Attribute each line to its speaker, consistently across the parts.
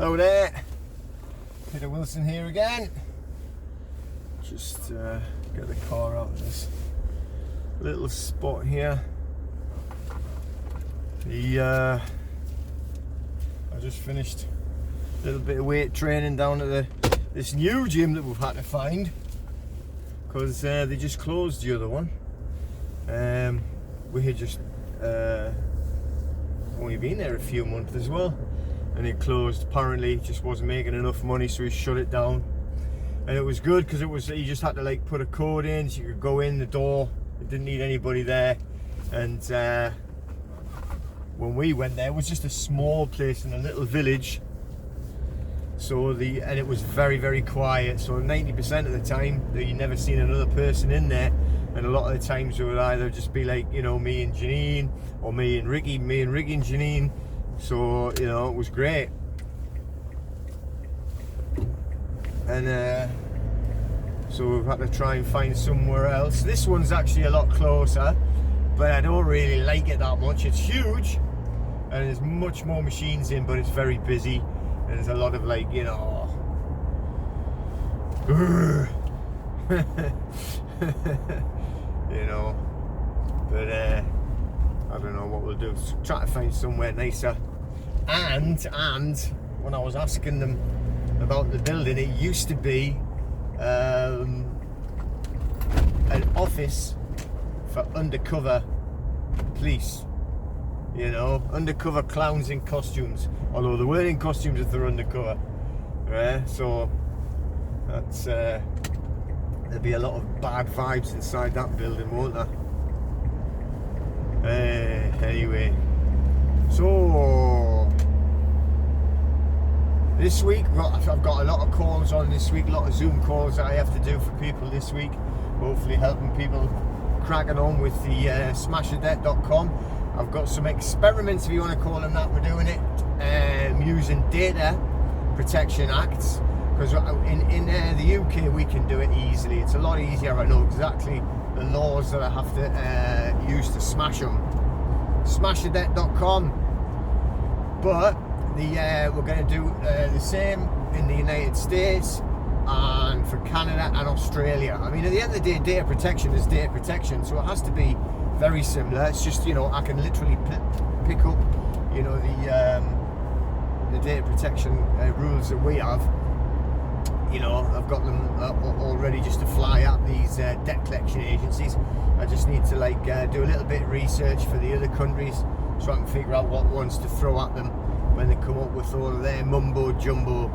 Speaker 1: Hello there, Peter Wilson here again. Just get the car out of this little spot here. I just finished a little bit of weight training down at this new gym that we've had to find because they just closed the other one. We had just only been there a few months as well, and it closed. Apparently just wasn't making enough money, so he shut it down. And it was good because you just had to like put a code in so you could go in the door. It didn't need anybody there. And when we went there, it was just a small place in a little village. So and it was very, very quiet. So 90% of the time you never seen another person in there. And a lot of the times it would either just be like, you know, me and Janine, or me and Ricky and Janine. So, you know, it was great. And so we've had to try and find somewhere else. This one's actually a lot closer, but I don't really like it that much. It's huge and there's much more machines in, but it's very busy and there's a lot of like, you know, you know, but I don't know what we'll do. Try to find somewhere nicer. And when I was asking them about the building, it used to be an office for undercover police, you know, undercover clowns in costumes, although they weren't in costumes if they're undercover, right? So that's there'll be a lot of bad vibes inside that building, won't there? Anyway, so this week I've got a lot of calls on this week, a lot of Zoom calls that I have to do for people this week, hopefully helping people cracking on with the smasherdebt.com. I've got some experiments, if you want to call them that. We're doing it using data protection acts, because in the UK we can do it easily. It's a lot easier. I know exactly the laws that I have to use to smash them. Smasherdebt.com. But we're going to do the same in the United States and for Canada and Australia. I mean, at the end of the day, data protection is data protection, so it has to be very similar. It's just, you know, I can literally pick up, you know, the data protection rules that we have. You know, I've got them already just to fly at these debt collection agencies. I just need to like do a little bit of research for the other countries so I can figure out what ones to throw at them when they come up with all of their mumbo jumbo.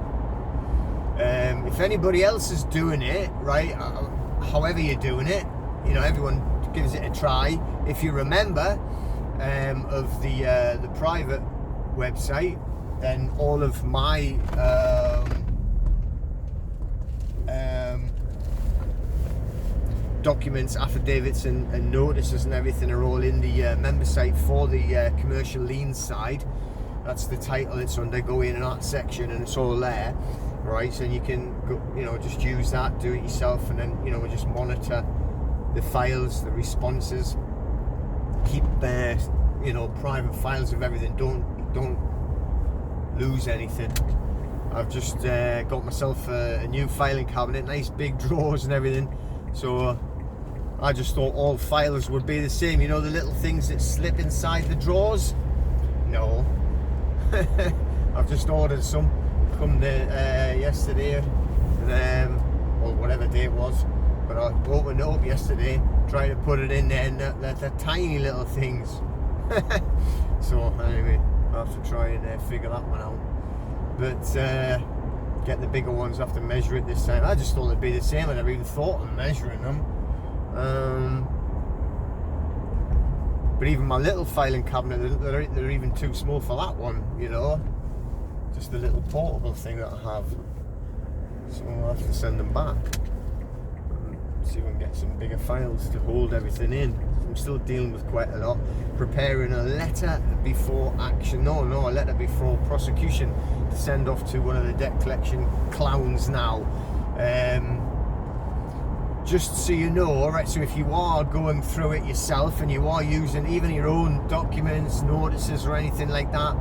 Speaker 1: If anybody else is doing it, right, however you're doing it, you know, everyone gives it a try. If you remember of the private website, then all of my documents, affidavits and notices and everything are all in the member site for the commercial liens side. That's the title it's under. Go in that section and it's all there, right? So you can go, you know, just use that, do it yourself, and then, you know, just monitor the files, the responses, keep their, you know, private files of everything. Don't lose anything. I've just got myself a new filing cabinet, nice big drawers and everything, so I just thought all files would be the same. You know, the little things that slip inside the drawers? No. I've just ordered some, come yesterday, or whatever day it was, but I opened it up yesterday, tried to put it in there, and they're tiny little things. So anyway, I'll have to try and figure that one out. But get the bigger ones, I have to measure it this time. I just thought it'd be the same. I never even thought of measuring them. But even my little filing cabinet, they're even too small for that one, you know. Just a little portable thing that I have. So I'll have to send them back. See if I can get some bigger files to hold everything in. I'm still dealing with quite a lot. Preparing a letter before action. No, a letter before prosecution to send off to one of the debt collection clowns now. Just so you know, alright, so if you are going through it yourself and you are using even your own documents, notices or anything like that,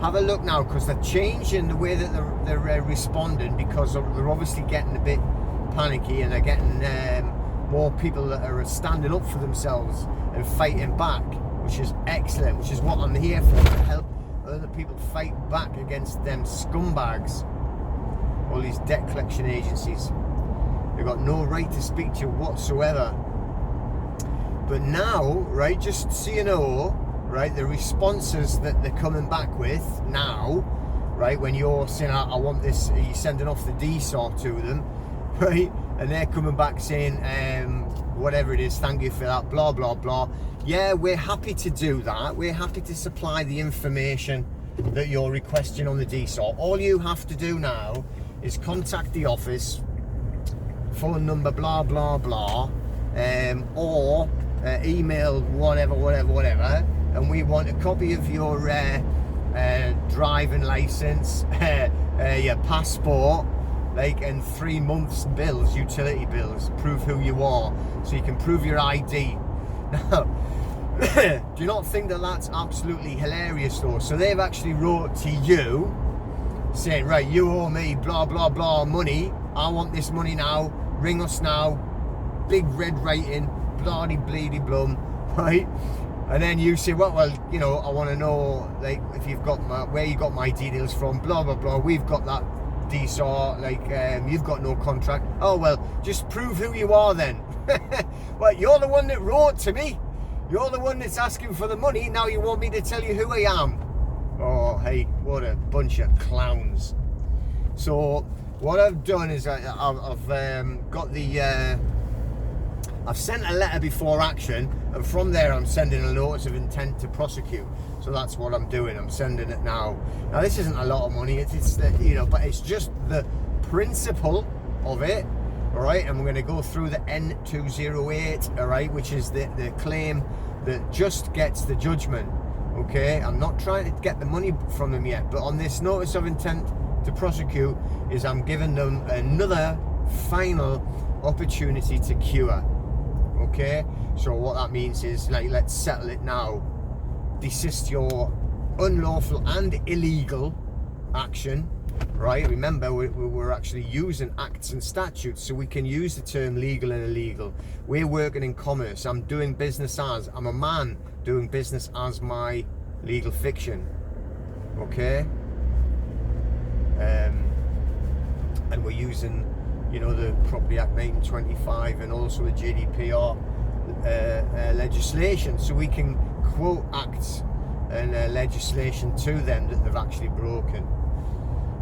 Speaker 1: have a look now, because they're changing the way that they're responding, because they're obviously getting a bit panicky, and they're getting more people that are standing up for themselves and fighting back, which is excellent, which is what I'm here for, to help other people fight back against them scumbags, all these debt collection agencies. They've got no right to speak to you whatsoever. But now, right, just so you know, right, the responses that they're coming back with now, right, when you're saying, I want this, you're sending off the DSOR to them, right, and they're coming back saying, whatever it is, thank you for that, blah, blah, blah. Yeah, we're happy to do that. We're happy to supply the information that you're requesting on the DSOR. All you have to do now is contact the office, phone number, blah, blah, blah, or email, whatever, and we want a copy of your driving license, your passport, like, and 3 months bills, utility bills, prove who you are, so you can prove your ID. Now, do you not think that that's absolutely hilarious though? So they've actually wrote to you saying, right, you owe me blah blah blah money, I want this money now, ring us now, big red writing, bloody bleedy blum, right? And then you say, well, you know, I want to know, like, if you've got where you got my details from, blah blah blah, we've got that DSOR, like, you've got no contract. Oh, well, just prove who you are then. Well, you're the one that wrote to me, you're the one that's asking for the money, now you want me to tell you who I am? Oh, hey, what a bunch of clowns. So what I've done is I've got the I've sent a letter before action, and from there I'm sending a notice of intent to prosecute. So that's what I'm doing. I'm sending it now. Now this isn't a lot of money. It's you know, but it's just the principle of it. All right, and we're going to go through the N208. All right, which is the claim that just gets the judgment. Okay, I'm not trying to get the money from them yet, but on this notice of intent to prosecute is I'm giving them another final opportunity to cure. Okay, so what that means is, like, let's settle it now. Desist your unlawful and illegal action, right? Remember, we're actually using acts and statutes, so we can use the term legal and illegal. We're working in commerce. I'm doing business as, I'm a man doing business as my legal fiction. Okay, and we're using, you know, the Property Act 1925 and also the GDPR legislation, so we can quote acts and legislation to them that they've actually broken.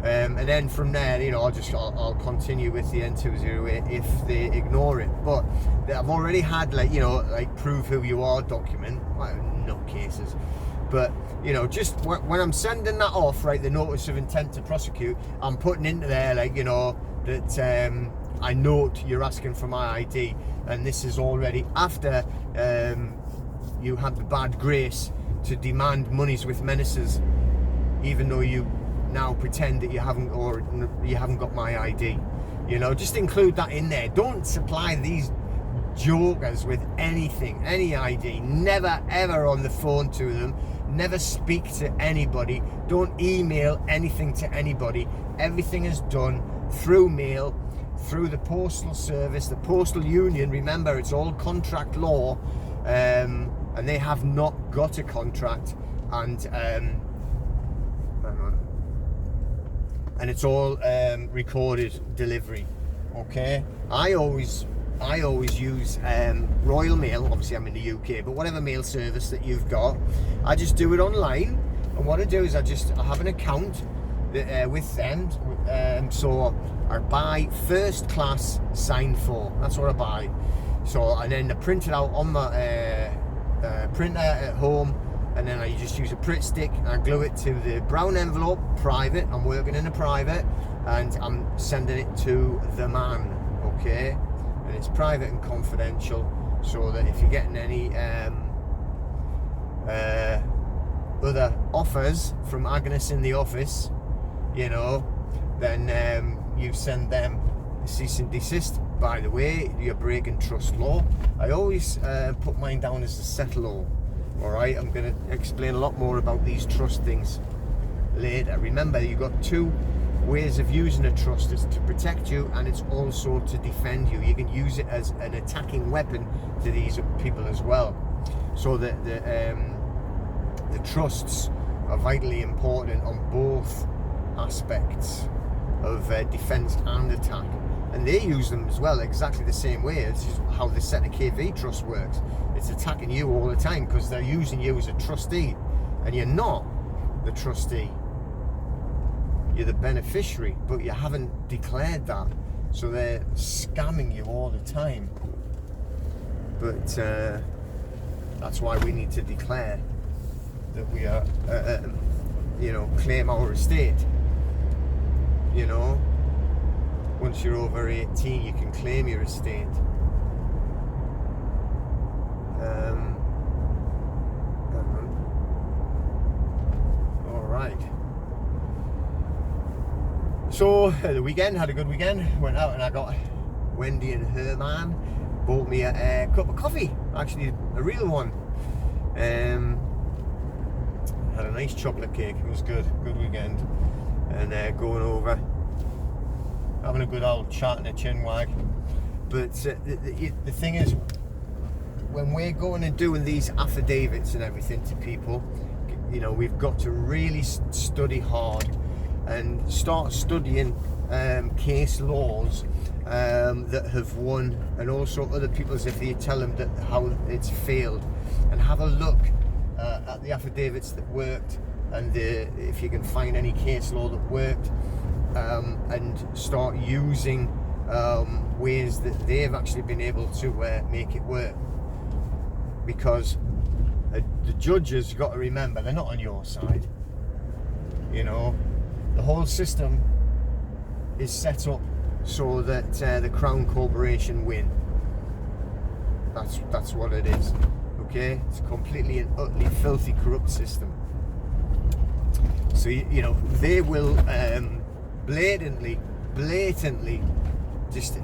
Speaker 1: And then from there, you know, I'll continue with the N208 if they ignore it. But I've already had, like, you know, like, prove who you are document, well, nutcases. But, you know, just when I'm sending that off, right, the notice of intent to prosecute, I'm putting into there, like, you know, that I note you're asking for my ID, and this is already after you had the bad grace to demand monies with menaces, even though you now pretend that you haven't, or you haven't got my ID. You know, just include that in there. Don't supply these jokers with anything, any ID. Never ever on the phone to them. Never speak to anybody. Don't email anything to anybody. Everything is done through mail, through the postal service, the postal union. Remember, it's all contract law, and they have not got a contract, and it's all recorded delivery. Okay, I always use Royal Mail. Obviously I'm in the UK, but whatever mail service that you've got, I just do it online. And what I do is I have an account with them, so I buy first class signed for. That's what I buy. So, and then I print it out on my printer at home, and then I just use a Pritt stick and I glue it to the brown envelope, private. I'm working in a private, and I'm sending it to the man. Okay, and it's private and confidential, so that if you're getting any other offers from Agnes in the office, you know, then you send them a cease and desist. By the way, you're breaking trust law. I always put mine down as a settle law. All right, I'm going to explain a lot more about these trust things later. Remember, you've got two ways of using a trust. It's to protect you, and it's also to defend you. You can use it as an attacking weapon to these people as well. So the trusts are vitally important on both aspects of defense and attack, and they use them as well exactly the same way. This is how the Set of KV trust works. It's attacking you all the time because they're using you as a trustee, and you're not the trustee, you're the beneficiary, but you haven't declared that, so they're scamming you all the time. But that's why we need to declare that we are claim our estate. Once you're over 18, you can claim your estate. All right. So the weekend, had a good weekend. Went out and I got Wendy and her man bought me a cup of coffee. Actually, a real one. Had a nice chocolate cake. It was good weekend. And going over, having a good old chat and a chin wag. But the thing is, when we're going and doing these affidavits and everything to people, we've got to really study hard and start studying case laws that have won, and also other people's, if you tell them that how it's failed, and have a look at the affidavits that worked, and if you can find any case law that worked, and start using ways that they've actually been able to make it work. Because the judges, you've got to remember, they're not on your side. The whole system is set up so that the Crown Corporation win. That's what it is. Okay, it's completely and utterly filthy, corrupt system. So they will blatantly just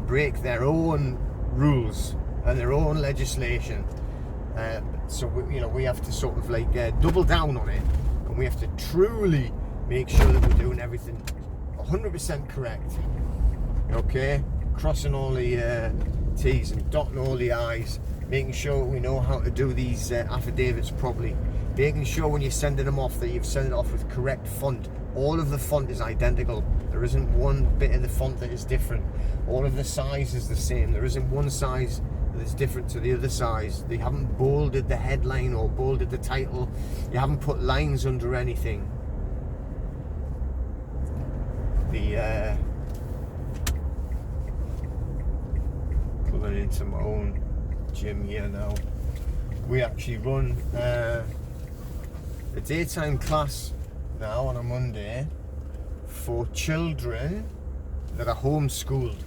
Speaker 1: break their own rules and their own legislation. So we have to sort of double down on it, and we have to truly make sure that we're doing everything 100% correct. Okay, crossing all the T's and dotting all the I's, making sure we know how to do these affidavits properly, making sure when you're sending them off that you've sent it off with correct font. All of the font is identical. There isn't one bit of the font that is different. All of the size is the same. There isn't one size that's different to the other size. They haven't bolded the headline or bolded the title. You haven't put lines under anything. Pulling into my own gym here now. We actually run a daytime class now on a Monday for children that are homeschooled.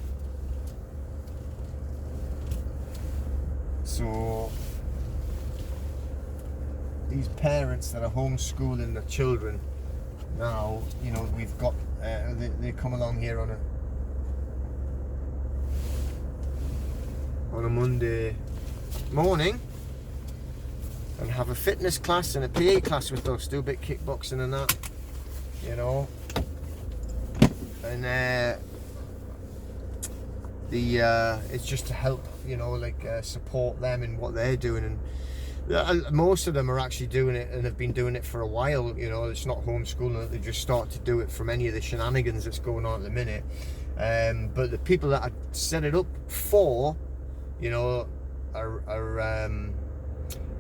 Speaker 1: So these parents that are homeschooling their children now, we've got they come along here on a Monday morning and have a fitness class and a PA class with us, do a bit kickboxing and that, and it's just to help, support them in what they're doing. And most of them are actually doing it and have been doing it for a while. It's not homeschooling, they just start to do it from any of the shenanigans that's going on at the minute. But the people that I set it up for, are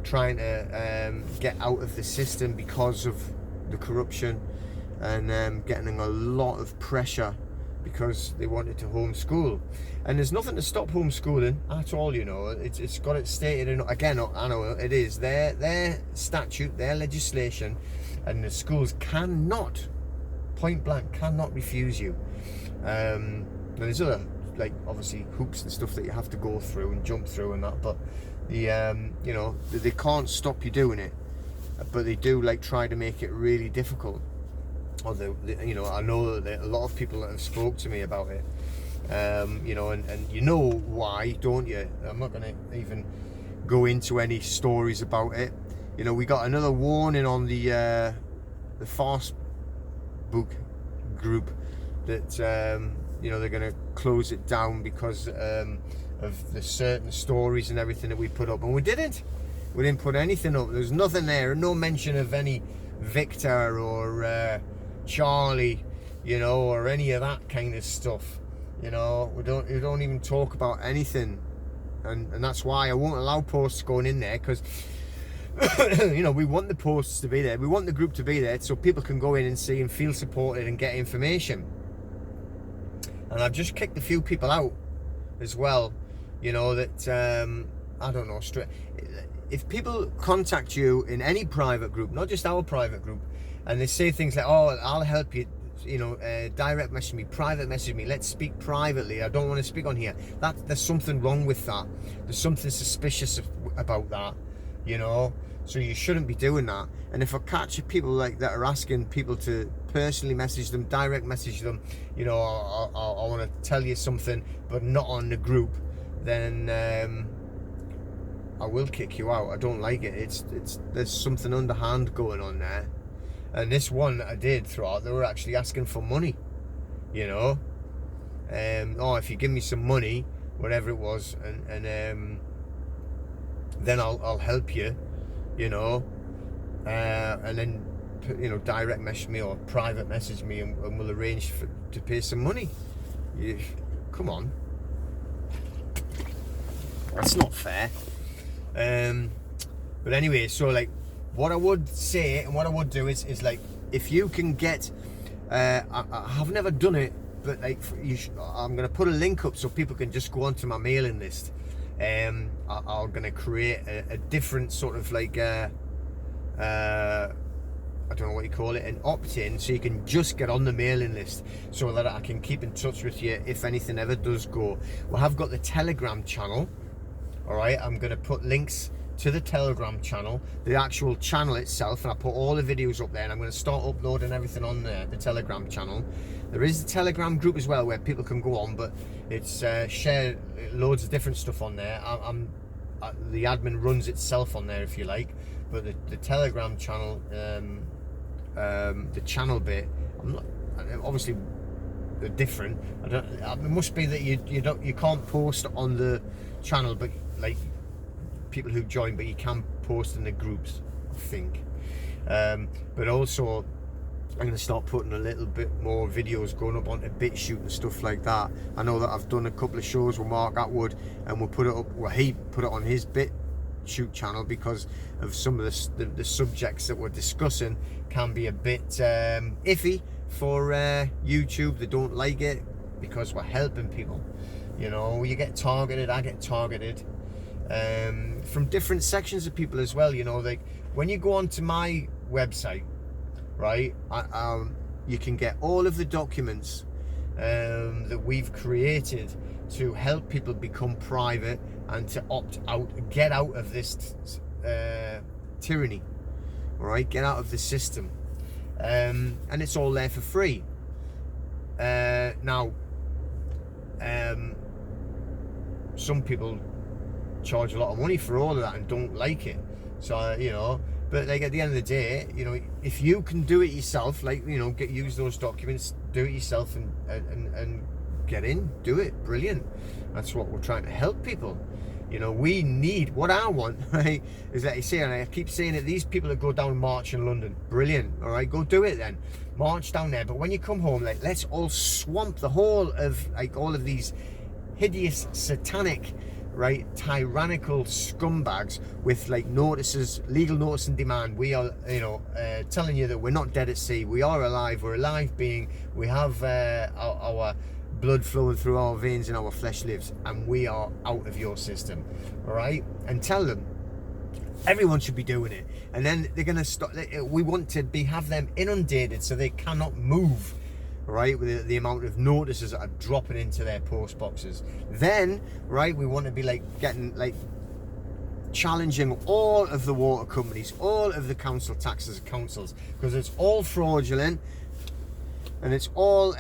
Speaker 1: trying to get out of the system because of the corruption, and getting a lot of pressure because they wanted to homeschool. And there's nothing to stop homeschooling at all. It's got it stated in, again, I know it is their statute, their legislation, and the schools cannot, point blank, cannot refuse you. And there's other, obviously hoops and stuff that you have to go through and jump through and that, but they can't stop you doing it, but they do try to make it really difficult. Or I know that a lot of people that have spoke to me about it, and why, don't you? I'm not going to even go into any stories about it. We got another warning on the book group that you know, they're going to close it down because of the certain stories and everything that we put up, and we didn't put anything up. There's nothing there, no mention of any Victor or Charlie, you know, or any of that kind of stuff. You know, we don't even talk about anything, and that's why I won't allow posts going in there, because you know, we want the posts to be there, we want the group to be there, so people can go in and see and feel supported and get information. And I've just kicked a few people out as well, you know, that I don't know, if people contact you in any private group, not just our private group, and they say things like, oh, I'll help you, you know, direct message me, private message me, let's speak privately, I don't want to speak on here, there's something wrong with that. There's something suspicious about that, you know, so you shouldn't be doing that. And if I catch people like that are asking people to personally message them, direct message them, you know, I want to tell you something but not on the group, then I will kick you out. I don't like it. There's something underhand going on there. And this one that I did throughout, they were actually asking for money, you know. Oh, if you give me some money, whatever it was, and then I'll help you, you know. And then, you know, direct message me or private message me, and we'll arrange to pay some money. Come on, that's not fair. But anyway, so like, what I would say and what I would do is like, if you can get, I have never done it, but like, I'm going to put a link up so people can just go onto my mailing list. I'm going to create a different sort of like, I don't know what you call it, an opt-in, so you can just get on the mailing list, so that I can keep in touch with you if anything ever does go. We have got the Telegram channel. All right, I'm going to put links to the Telegram channel, the actual channel itself, and I put all the videos up there, and I'm going to start uploading everything on there, the Telegram channel. There is a Telegram group as well where people can go on, but it's shared loads of different stuff on there. The admin runs itself on there, if you like, but the Telegram channel, the channel bit, I'm not, obviously they're different. It must be that you can't post on the channel, but like people who join, but you can post in the groups, I think. But also I'm going to start putting a little bit more videos going up onto BitChute and stuff like that. I know that I've done a couple of shows with Mark Atwood, and we'll put it up, well, he put it on his BitChute channel, because of some of the subjects that we're discussing can be a bit iffy for YouTube. They don't like it because we're helping people. You know, you get targeted, I get targeted from different sections of people as well. You know, like when you go onto my website, right, you can get all of the documents that we've created to help people become private and to opt out, get out of this tyranny, all right, get out of the system, and it's all there for free. Now, some people charge a lot of money for all of that and don't like it, so you know, but like at the end of the day, you know, if you can do it yourself, like, you know, use those documents, do it yourself, and get in, do it, brilliant. That's what we're trying to help people. You know, we need, what I want, right, is that you say, and I keep saying it, these people that go down and march in London, brilliant, all right, go do it then, march down there, but when you come home, like, let's all swamp the whole of, like, all of these hideous, satanic, right, tyrannical scumbags with, like, notices, legal notice and demand. We are, you know, telling you that we're not dead at sea, we are alive, we're a live being, we have our blood flowing through our veins and our flesh lives, and we are out of your system, all right? And tell them everyone should be doing it, and then they're gonna stop. We want to have them inundated so they cannot move, right, with the amount of notices that are dropping into their post boxes. Then, right, we want to be like getting, like, challenging all of the water companies, all of the council taxes, councils, because it's all fraudulent and it's all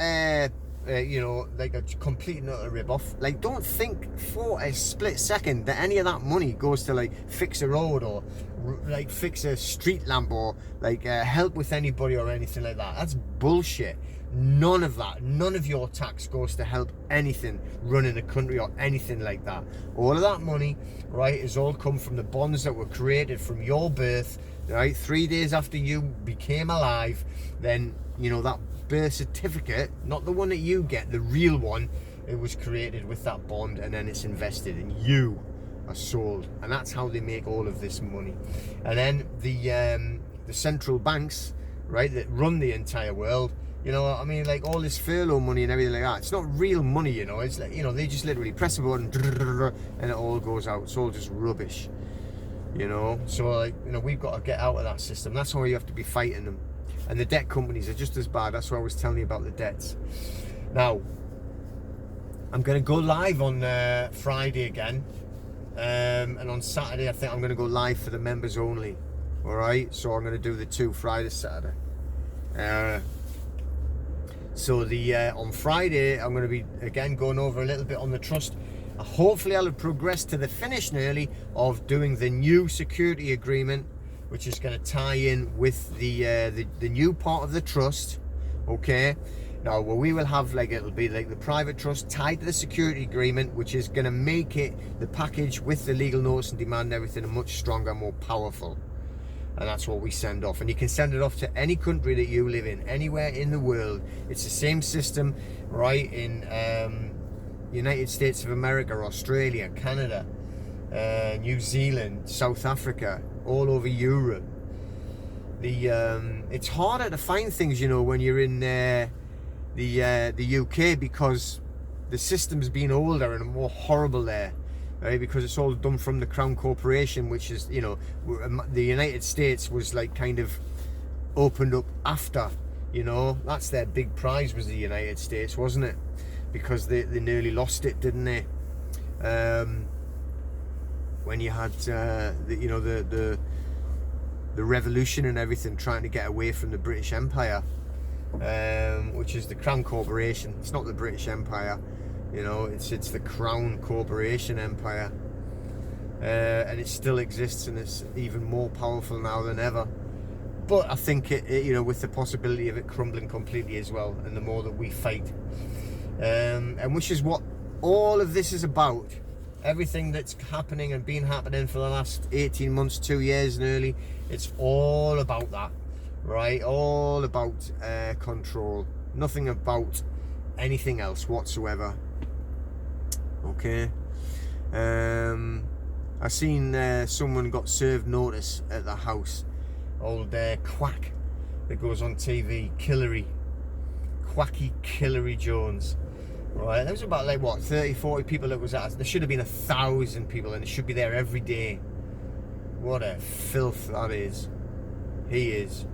Speaker 1: you know, like a complete and utter rip-off. Like, don't think for a split second that any of that money goes to like fix a road or like fix a street lamp or like help with anybody or anything like that. That's bullshit. None of that, none of your tax goes to help anything running a country or anything like that. All of that money, right, has all come from the bonds that were created from your birth, right? 3 days after you became alive, then, you know, that birth certificate, not the one that you get, the real one, it was created with that bond, and then it's invested, and you are sold, and that's how they make all of this money. And then the central banks, right, that run the entire world, you know, I mean, like all this furlough money and everything like that, it's not real money, you know. It's like, you know, they just literally press a button and it all goes out. It's all just rubbish, you know. So, like, you know, we've got to get out of that system. That's why you have to be fighting them. And the debt companies are just as bad. That's why I was telling you about the debts. Now, I'm going to go live on Friday again. And on Saturday, I think I'm going to go live for the members only. All right? So I'm going to do the 2 Friday, Saturday. So on Friday, I'm going to be, again, going over a little bit on the trust. Hopefully, I'll have progressed to the finish nearly of doing the new security agreement, which is going to tie in with the new part of the trust, okay? Now, well, we will have, like, it'll be like the private trust tied to the security agreement, which is going to make it, the package with the legal notice and demand and everything, much stronger, more powerful. And that's what we send off. And you can send it off to any country that you live in, anywhere in the world. It's the same system, right, in United States of America, Australia, Canada, New Zealand, South Africa, all over Europe. It's harder to find things, you know, when you're in the UK, because the system's been older and more horrible there. Right, because it's all done from the Crown Corporation, which is, you know, the United States was like kind of opened up after, you know, that's their big prize, was the United States, wasn't it? Because they nearly lost it, didn't they? When you had, you know, the revolution and everything, trying to get away from the British Empire, which is the Crown Corporation. It's not the British Empire. You know, it's the Crown Corporation Empire, and it still exists, and it's even more powerful now than ever. But I think it, you know, with the possibility of it crumbling completely as well, and the more that we fight, and which is what all of this is about. Everything that's happening and been happening for the last 18 months, 2 years nearly, it's all about that, right? All about control, nothing about anything else whatsoever. Okay. I seen someone got served notice at the house. Old quack that goes on TV, Quacky Killery Jones. Right, there was about like what, 30-40 people that was at. There should have been 1,000 people, and it should be there every day. What a filth that is. He is.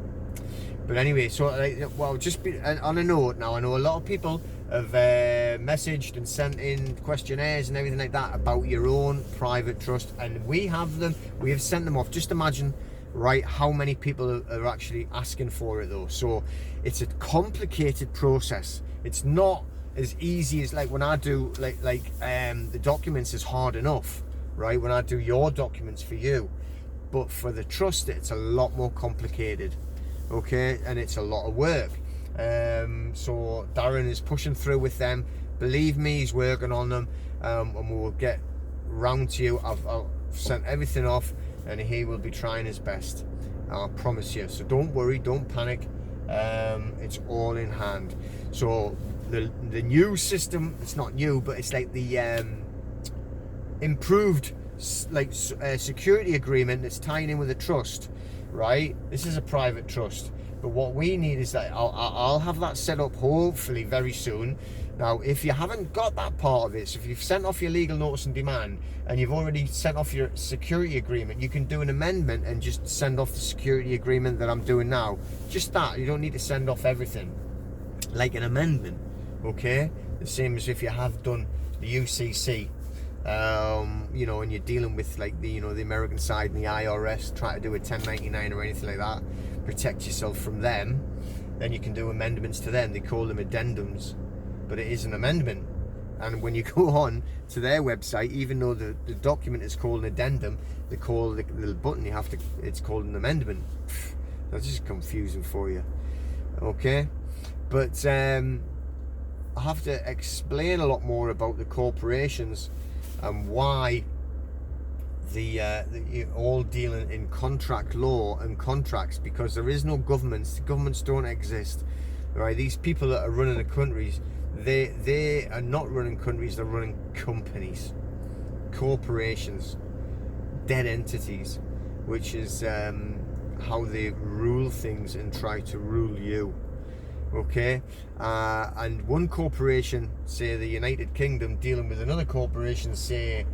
Speaker 1: But anyway, so well, just on a note now, I know a lot of people have messaged and sent in questionnaires and everything like that about your own private trust, and we have them. We have sent them off. Just imagine, right, how many people are actually asking for it though. So it's a complicated process. It's not as easy as like when I do the documents is hard enough, right? When I do your documents for you, but for the trust, it's a lot more complicated. Okay, and it's a lot of work. So Darren is pushing through with them. Believe me, he's working on them, and we will get round to you. I've sent everything off, and he will be trying his best. I promise you. So don't worry, don't panic. It's all in hand. So the new system, it's not new, but it's like the improved security agreement that's tying in with a trust, right? This is a private trust, but what we need is that I'll have that set up hopefully very soon. Now, if you haven't got that part of it, so if you've sent off your legal notice and demand and you've already sent off your security agreement, you can do an amendment and just send off the security agreement that I'm doing now. Just that. You don't need to send off everything. Like an amendment, okay? The same as if you have done the UCC, you know, and you're dealing with like the, you know, the American side and the IRS, try to do a 1099 or anything like that, protect yourself from them, then you can do amendments to them. They call them addendums. but it is an amendment. And when you go on to their website, even though the document is called an addendum, they call the little button it's called an amendment. That's just confusing for you. Okay, but I have to explain a lot more about the corporations and why the all dealing in contract law and contracts, because there is no governments. Governments don't exist, right? These people that are running the countries, they are not running countries, they're running companies, corporations, dead entities, which is how they rule things and try to rule you. Okay, and one corporation, say the United Kingdom, dealing with another corporation, say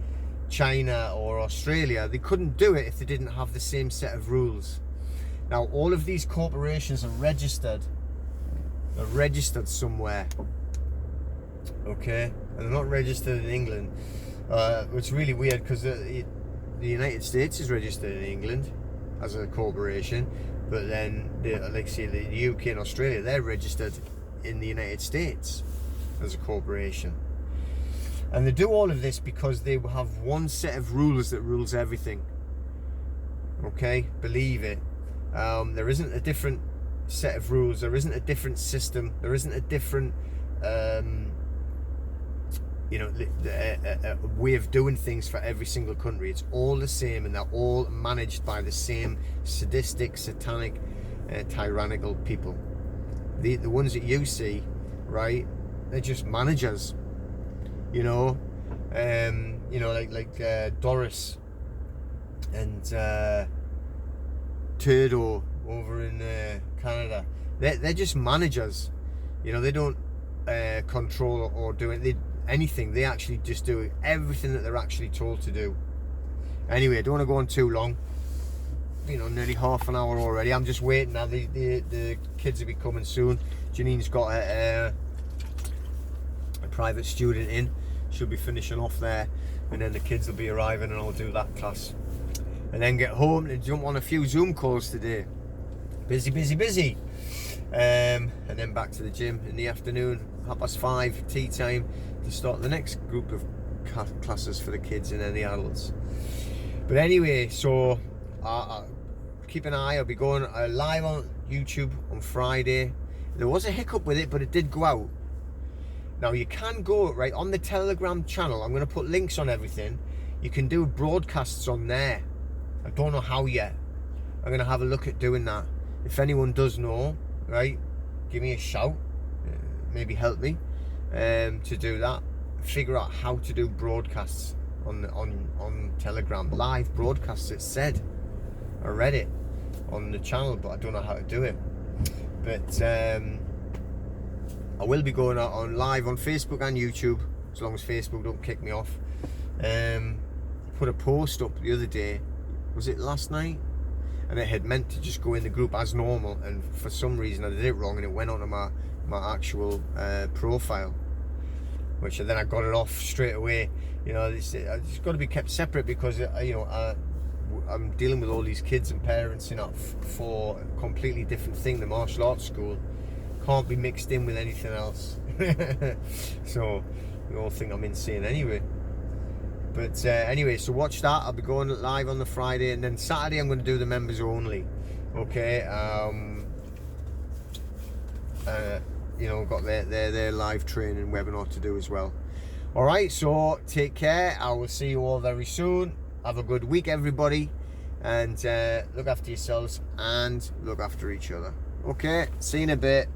Speaker 1: China or Australia, they couldn't do it if they didn't have the same set of rules. Now all of these corporations are registered somewhere, okay, and they're not registered in England, which is really weird, because the United States is registered in England as a corporation, but then like say the UK and Australia, they're registered in the United States as a corporation. And they do all of this because they have one set of rules that rules everything. Okay, believe it. There isn't a different set of rules. There isn't a different system. There isn't a different, a way of doing things for every single country. It's all the same, and they're all managed by the same sadistic, satanic, tyrannical people. The ones that you see, right? They're just managers. Like Doris and Turdo over in Canada. They're just managers. They don't control or do anything. They actually just do everything that they're actually told to do. Anyway, I don't want to go on too long. Nearly half an hour already. I'm just waiting now. The kids will be coming soon. Janine's got a private student in. She'll be finishing off there, and then the kids will be arriving, and I'll do that class, and then get home and jump on a few Zoom calls today. Busy. And then back to the gym in the afternoon, 5:30 tea time, to start the next group of classes for the kids and then the adults. But anyway, so keep an eye. I'll be going live on YouTube on Friday. There was a hiccup with it, but it did go out. Now you can go right on the Telegram channel. I'm going to put links on everything. You can do broadcasts on there. I don't know how yet. I'm going to have a look at doing that. If anyone does know, right, give me a shout. Maybe help me to do that. Figure out how to do broadcasts on Telegram. Live broadcasts, it said. I read it on the channel, but I don't know how to do it. But I will be going out on live on Facebook and YouTube, as long as Facebook don't kick me off. Put a post up the other day, was it last night? And it had meant to just go in the group as normal, and for some reason I did it wrong, and it went onto my actual profile, which then I got it off straight away. It's got to be kept separate, because I'm dealing with all these kids and parents, for a completely different thing. The martial arts school can't be mixed in with anything else. So we all think I'm insane anyway. But anyway, so watch that. I'll be going live on the Friday, and then Saturday I'm going to do the members only. Okay. Got their live training webinar to do as well. All right, so take care. I will see you all very soon. Have a good week, everybody, and look after yourselves and look after each other. Okay, see you in a bit.